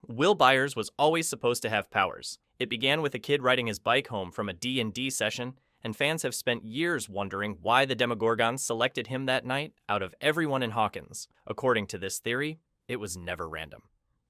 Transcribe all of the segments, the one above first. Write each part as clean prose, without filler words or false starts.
Will Byers was always supposed to have powers. It began with a kid riding his bike home from a D&D session, and fans have spent years wondering why the Demogorgon selected him that night out of everyone in Hawkins. According to this theory, it was never random.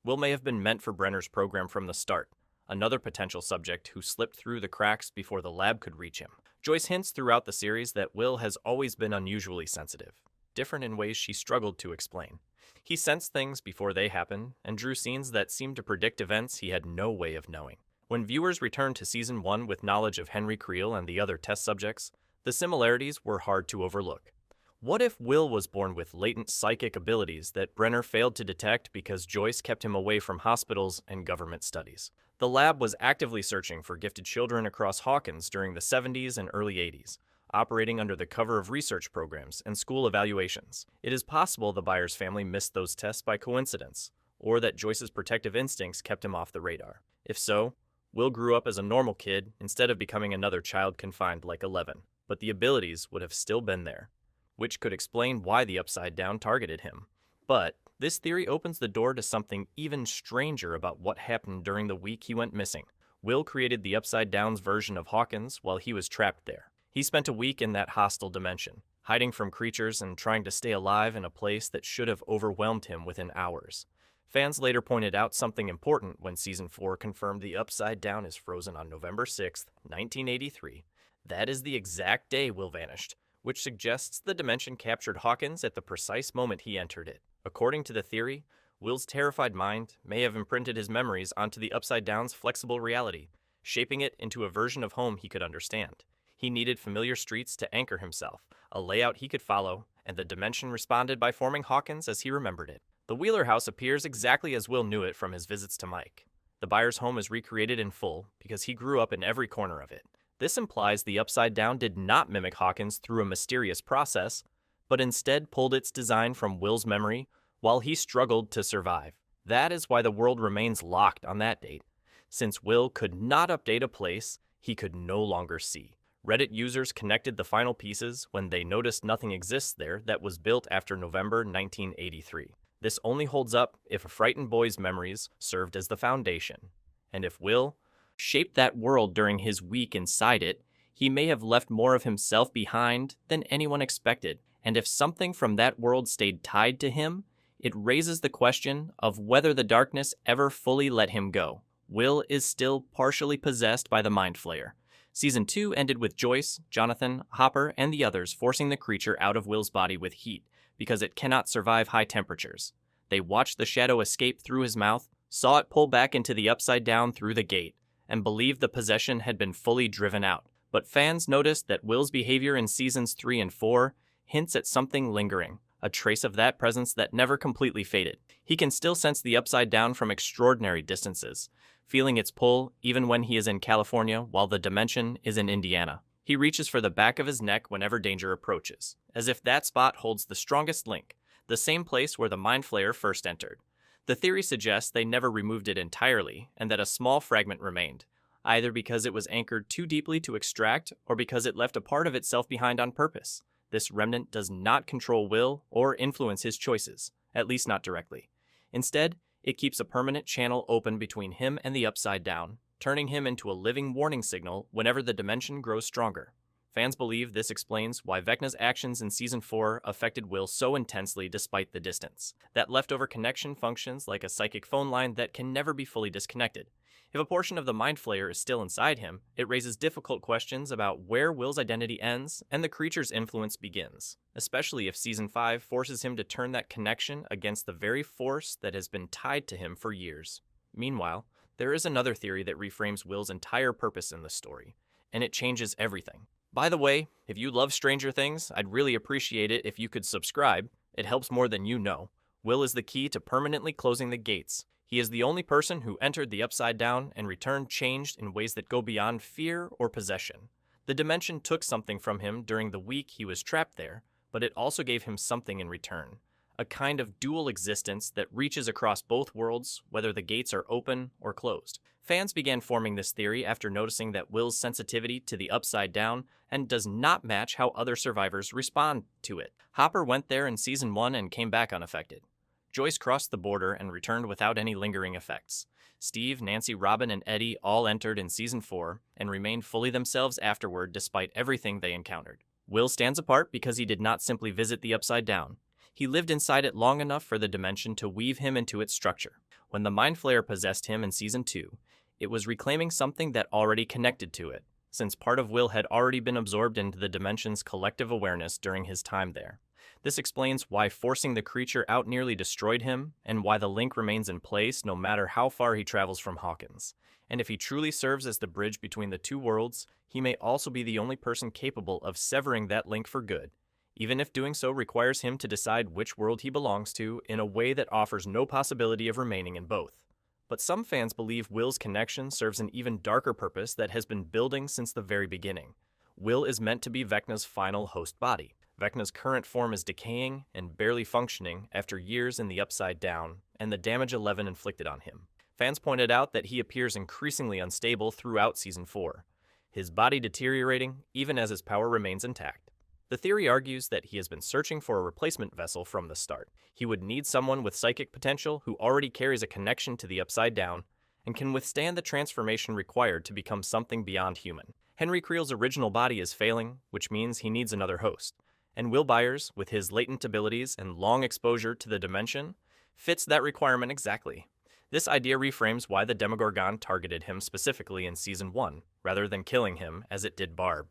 Will may have been meant for Brenner's program from the start, another potential subject who slipped through the cracks before the lab could reach him. Joyce hints throughout the series that Will has always been unusually sensitive, different in ways she struggled to explain. He sensed things before they happened and drew scenes that seemed to predict events he had no way of knowing. When viewers returned to Season 1 with knowledge of Henry Creel and the other test subjects, the similarities were hard to overlook. What if Will was born with latent psychic abilities that Brenner failed to detect because Joyce kept him away from hospitals and government studies? The lab was actively searching for gifted children across Hawkins during the 70s and early 80s, operating under the cover of research programs and school evaluations. It is possible the Byers family missed those tests by coincidence, or that Joyce's protective instincts kept him off the radar. If so, Will grew up as a normal kid instead of becoming another child confined like 11, but the abilities would have still been there, which could explain why the Upside Down targeted him. But this theory opens the door to something even stranger about what happened during the week he went missing. Will created the Upside Down's version of Hawkins while he was trapped there. He spent a week in that hostile dimension, hiding from creatures and trying to stay alive in a place that should have overwhelmed him within hours. Fans later pointed out something important when Season 4 confirmed the Upside Down is frozen on November 6, 1983. That is the exact day Will vanished, which suggests the dimension captured Hawkins at the precise moment he entered it. According to the theory, Will's terrified mind may have imprinted his memories onto the Upside Down's flexible reality, shaping it into a version of home he could understand. He needed familiar streets to anchor himself, a layout he could follow, and the dimension responded by forming Hawkins as he remembered it. The Wheeler house appears exactly as Will knew it from his visits to Mike. The Byers home is recreated in full because he grew up in every corner of it. This implies the Upside Down did not mimic Hawkins through a mysterious process, but instead pulled its design from Will's memory while he struggled to survive. That is why the world remains locked on that date. Since Will could not update a place he could no longer see. Reddit users connected the final pieces when they noticed nothing exists there that was built after November 1983. This only holds up if a frightened boy's memories served as the foundation. And if Will shaped that world during his week inside it, he may have left more of himself behind than anyone expected. And if something from that world stayed tied to him, it raises the question of whether the darkness ever fully let him go. Will is still partially possessed by the Mind Flayer. Season 2 ended with Joyce, Jonathan, Hopper, and the others forcing the creature out of Will's body with heat, because it cannot survive high temperatures. They watched the shadow escape through his mouth, saw it pull back into the Upside Down through the gate, and believed the possession had been fully driven out. But fans noticed that Will's behavior in Seasons 3 and 4 hints at something lingering, a trace of that presence that never completely faded. He can still sense the Upside Down from extraordinary distances, feeling its pull even when he is in California while the dimension is in Indiana. He reaches for the back of his neck whenever danger approaches, as if that spot holds the strongest link, the same place where the Mind Flayer first entered. The theory suggests they never removed it entirely, and that a small fragment remained, either because it was anchored too deeply to extract or because it left a part of itself behind on purpose. This remnant does not control Will or influence his choices, at least not directly. Instead, it keeps a permanent channel open between him and the Upside Down, turning him into a living warning signal whenever the dimension grows stronger. Fans believe this explains why Vecna's actions in Season 4 affected Will so intensely despite the distance. That leftover connection functions like a psychic phone line that can never be fully disconnected. If a portion of the Mind Flayer is still inside him, it raises difficult questions about where Will's identity ends and the creature's influence begins, especially if Season 5 forces him to turn that connection against the very force that has been tied to him for years. Meanwhile, there is another theory that reframes Will's entire purpose in the story, and it changes everything. By the way, if you love Stranger Things, I'd really appreciate it if you could subscribe. It helps more than you know. Will is the key to permanently closing the gates. He is the only person who entered the Upside Down and returned changed in ways that go beyond fear or possession. The dimension took something from him during the week he was trapped there, but it also gave him something in return. A kind of dual existence that reaches across both worlds, whether the gates are open or closed. Fans began forming this theory after noticing that Will's sensitivity to the Upside Down and does not match how other survivors respond to it. Hopper went there in Season 1 and came back unaffected. Joyce crossed the border and returned without any lingering effects. Steve, Nancy, Robin, and Eddie all entered in Season 4 and remained fully themselves afterward despite everything they encountered. Will stands apart because he did not simply visit the Upside Down. He lived inside it long enough for the dimension to weave him into its structure. When the Mind Flayer possessed him in Season 2, it was reclaiming something that already connected to it, since part of Will had already been absorbed into the dimension's collective awareness during his time there. This explains why forcing the creature out nearly destroyed him, and why the link remains in place no matter how far he travels from Hawkins. And if he truly serves as the bridge between the two worlds, he may also be the only person capable of severing that link for good, even if doing so requires him to decide which world he belongs to in a way that offers no possibility of remaining in both. But some fans believe Will's connection serves an even darker purpose that has been building since the very beginning. Will is meant to be Vecna's final host body. Vecna's current form is decaying and barely functioning after years in the Upside Down and the damage 11 inflicted on him. Fans pointed out that he appears increasingly unstable throughout Season 4, his body deteriorating even as his power remains intact. The theory argues that he has been searching for a replacement vessel from the start. He would need someone with psychic potential who already carries a connection to the Upside Down and can withstand the transformation required to become something beyond human. Henry Creel's original body is failing, which means he needs another host. And Will Byers, with his latent abilities and long exposure to the dimension, fits that requirement exactly. This idea reframes why the Demogorgon targeted him specifically in Season 1, rather than killing him as it did Barb.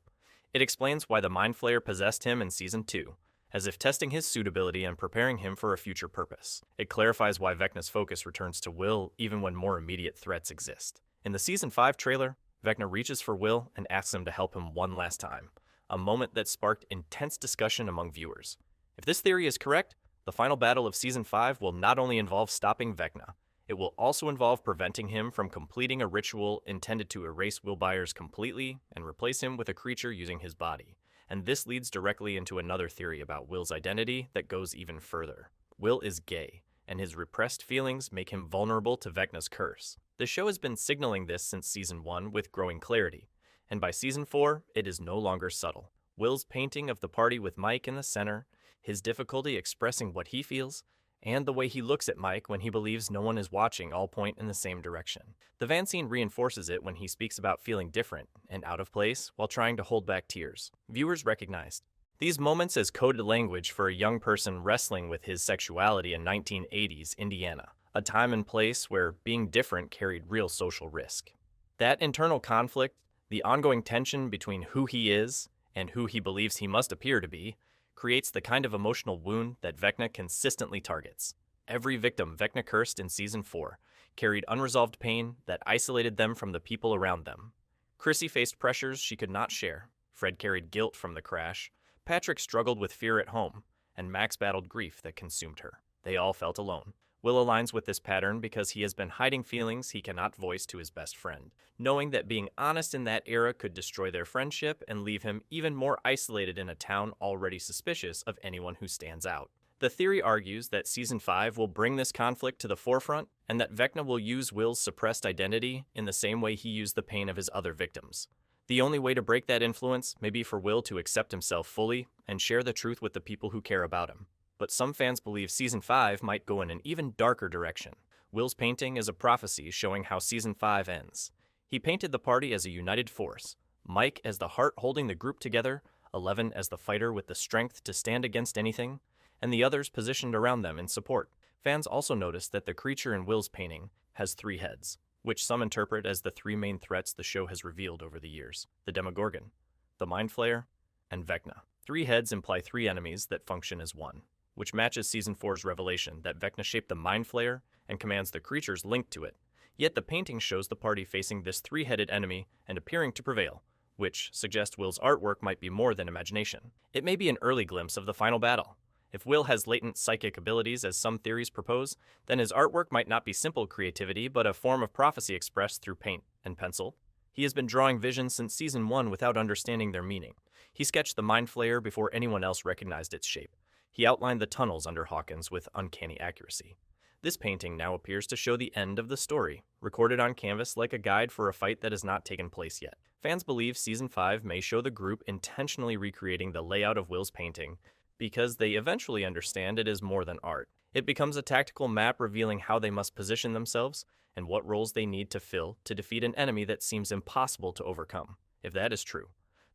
It explains why the Mind Flayer possessed him in Season 2, as if testing his suitability and preparing him for a future purpose. It clarifies why Vecna's focus returns to Will even when more immediate threats exist. In the Season 5 trailer, Vecna reaches for Will and asks him to help him one last time, a moment that sparked intense discussion among viewers. If this theory is correct, the final battle of Season 5 will not only involve stopping Vecna, it will also involve preventing him from completing a ritual intended to erase Will Byers completely and replace him with a creature using his body. And this leads directly into another theory about Will's identity that goes even further. Will is gay, and his repressed feelings make him vulnerable to Vecna's curse. The show has been signaling this since Season 1 with growing clarity, and by Season 4, it is no longer subtle. Will's painting of the party with Mike in the center, his difficulty expressing what he feels, and the way he looks at Mike when he believes no one is watching all point in the same direction. The van scene reinforces it when he speaks about feeling different and out of place while trying to hold back tears. Viewers recognized these moments as coded language for a young person wrestling with his sexuality in 1980s Indiana, a time and place where being different carried real social risk. That internal conflict, the ongoing tension between who he is and who he believes he must appear to be, creates the kind of emotional wound that Vecna consistently targets. Every victim Vecna cursed in Season 4 carried unresolved pain that isolated them from the people around them. Chrissy faced pressures she could not share. Fred carried guilt from the crash. Patrick struggled with fear at home, and Max battled grief that consumed her. They all felt alone. Will aligns with this pattern because he has been hiding feelings he cannot voice to his best friend, knowing that being honest in that era could destroy their friendship and leave him even more isolated in a town already suspicious of anyone who stands out. The theory argues that Season 5 will bring this conflict to the forefront, and that Vecna will use Will's suppressed identity in the same way he used the pain of his other victims. The only way to break that influence may be for Will to accept himself fully and share the truth with the people who care about him. But some fans believe Season 5 might go in an even darker direction. Will's painting is a prophecy showing how Season 5 ends. He painted the party as a united force, Mike as the heart holding the group together, 11 as the fighter with the strength to stand against anything, and the others positioned around them in support. Fans also noticed that the creature in Will's painting has 3 heads, which some interpret as the 3 main threats the show has revealed over the years: the Demogorgon, the Mind Flayer, and Vecna. 3 heads imply 3 enemies that function as one, which matches Season 4's revelation that Vecna shaped the Mind Flayer and commands the creatures linked to it. Yet the painting shows the party facing this 3-headed enemy and appearing to prevail, which suggests Will's artwork might be more than imagination. It may be an early glimpse of the final battle. If Will has latent psychic abilities, as some theories propose, then his artwork might not be simple creativity, but a form of prophecy expressed through paint and pencil. He has been drawing visions since Season 1 without understanding their meaning. He sketched the Mind Flayer before anyone else recognized its shape. He outlined the tunnels under Hawkins with uncanny accuracy. This painting now appears to show the end of the story, recorded on canvas like a guide for a fight that has not taken place yet. Fans believe Season 5 may show the group intentionally recreating the layout of Will's painting, because they eventually understand it is more than art. It becomes a tactical map revealing how they must position themselves and what roles they need to fill to defeat an enemy that seems impossible to overcome. If that is true,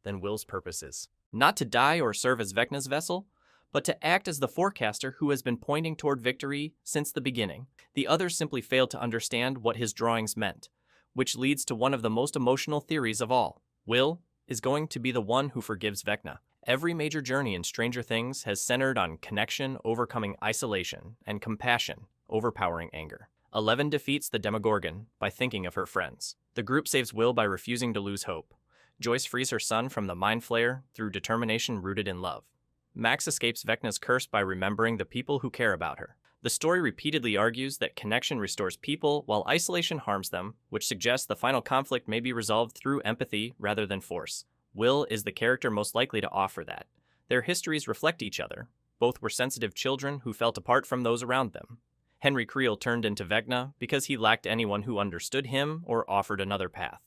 then Will's purpose is not to die or serve as Vecna's vessel, but to act as the forecaster who has been pointing toward victory since the beginning. The others simply failed to understand what his drawings meant, which leads to one of the most emotional theories of all. Will is going to be the one who forgives Vecna. Every major journey in Stranger Things has centered on connection overcoming isolation and compassion overpowering anger. 11 defeats the Demogorgon by thinking of her friends. The group saves Will by refusing to lose hope. Joyce frees her son from the mind flayer through determination rooted in love. Max escapes Vecna's curse by remembering the people who care about her. The story repeatedly argues that connection restores people while isolation harms them, which suggests the final conflict may be resolved through empathy rather than force. Will is the character most likely to offer that. Their histories reflect each other. Both were sensitive children who felt apart from those around them. Henry Creel turned into Vecna because he lacked anyone who understood him or offered another path.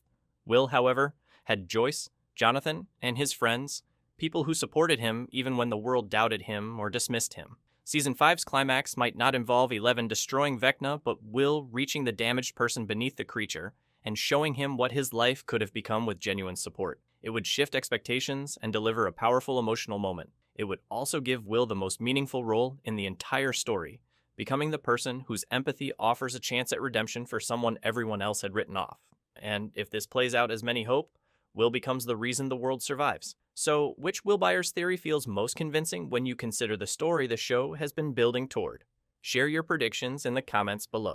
Will, however, had Joyce, Jonathan, and his friends, people who supported him even when the world doubted him or dismissed him. Season 5's climax might not involve 11 destroying Vecna, but Will reaching the damaged person beneath the creature and showing him what his life could have become with genuine support. It would shift expectations and deliver a powerful emotional moment. It would also give Will the most meaningful role in the entire story, becoming the person whose empathy offers a chance at redemption for someone everyone else had written off. And if this plays out as many hope, Will becomes the reason the world survives. So, which Will Byers theory feels most convincing when you consider the story the show has been building toward? Share your predictions in the comments below.